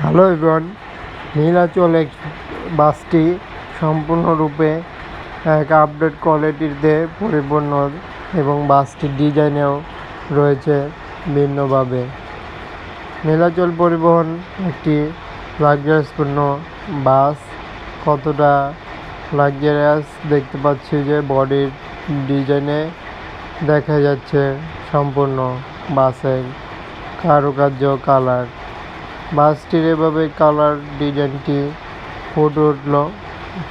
Hello everyone, Nilachal বাসটি সম্পূর্ণরূপে এক আপডেট কোয়ালিটিতে পরিপূর্ণ এবং বাসটির ডিজাইনেও রয়েছে ভিন্নভাবে। নীলাচল পরিবহন একটি লাক্সারিয়াসপূর্ণ বাস। কতটা লাক্সারিয়াস দেখতে পাচ্ছি যে বডির ডিজাইনে দেখা যাচ্ছে সম্পূর্ণ বাসের কারুকার্য কালার। বাসটির এভাবে কালার ডিজাইনটি ফুটে উঠল,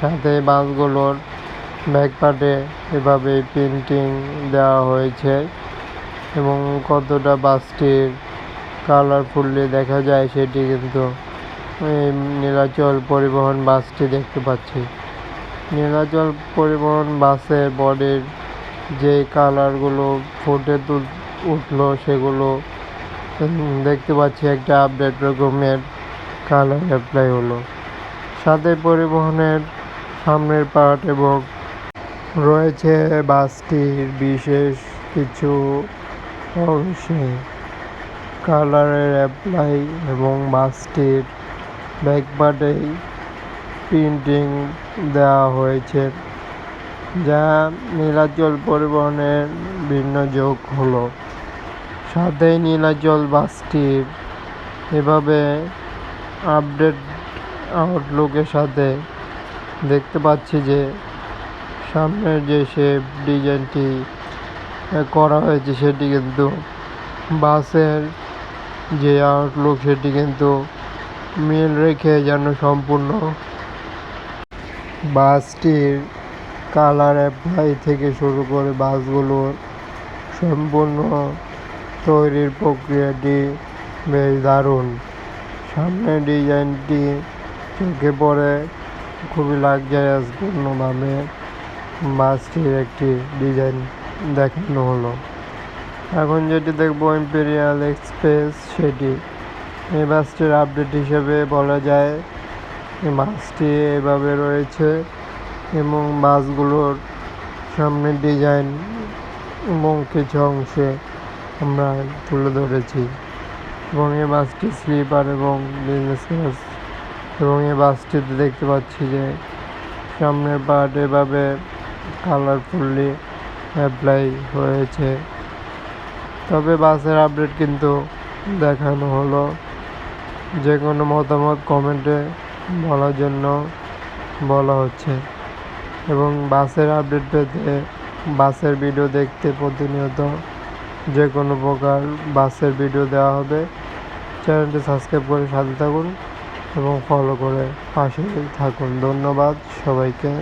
সাথে বাসগুলোর ব্যাকপার্টে এভাবে পেন্টিং দেওয়া হয়েছে এবং কতটা বাসটির কালারফুলি দেখা যায় সেটি কিন্তু নীলাচল পরিবহন বাসটি দেখতে পাচ্ছি। নীলাচল পরিবহন বাসের বডির যে কালারগুলো ফুটে উঠলো সেগুলো দেখতে পাচ্ছি একটা আপডেট রকমের কালার অ্যাপ্লাই হলো। সাথে পরিবহনের সামনের পার্ট এবং রয়েছে বাসটির বিশেষ কিছু অংশে কালারের অ্যাপ্লাই এবং বাসটির ব্যাক পার্টেই প্রিন্টিং দেওয়া হয়েছে, যা নীলাচল পরিবহনের ভিন্ন যোগ হলো। সাথে নীলাচল বাসটির এভাবে আপডেট আউটলুকের সাথে দেখতে পাচ্ছি যে সামনের যে শেপ ডিজাইনটি করা হয়েছে সেটি কিন্তু বাসের যে আউটলুক সেটি কিন্তু মিল রেখে যেন সম্পূর্ণ বাসটির কালার অ্যাপ্লাই থেকে শুরু করে বাসগুলোর সম্পূর্ণ তৈরির প্রক্রিয়াটি বেশ দারুণ। সামনের ডিজাইনটি চোখে পড়ে, খুবই লাক্সারিয়াসপূর্ণভাবে বাসটির একটি ডিজাইন দেখানো হলো। এখন যেটি দেখবো ইম্পেরিয়াল এক্সপ্রেস, সেটি এই বাসটির আপডেট হিসেবে বলা যায়। এই বাসটি এভাবে রয়েছে এবং বাসগুলোর সামনের ডিজাইন এবং কিছু অংশে আমরা তুলে ধরেছি এবং এই বাসটি স্লিপার এবং বিজনেস ক্লাস। এবং এই বাসটিতে দেখতে পাচ্ছি যে সামনের পার্ট এভাবে কালারফুলি অ্যাপ্লাই হয়েছে। তবে বাসের আপডেট কিন্তু দেখানো হলো। যে কোনো মতামত কমেন্টে বলার জন্য বলা হচ্ছে এবং বাসের আপডেট পেতে, বাসের ভিডিও দেখতে প্রতিনিয়ত যে কোনো প্রকার বাসের ভিডিও দেওয়া হবে। চ্যানেলটি সাবস্ক্রাইব করে সাথে থাকুন এবং ফলো করে পাশে থাকুন। ধন্যবাদ সবাইকে।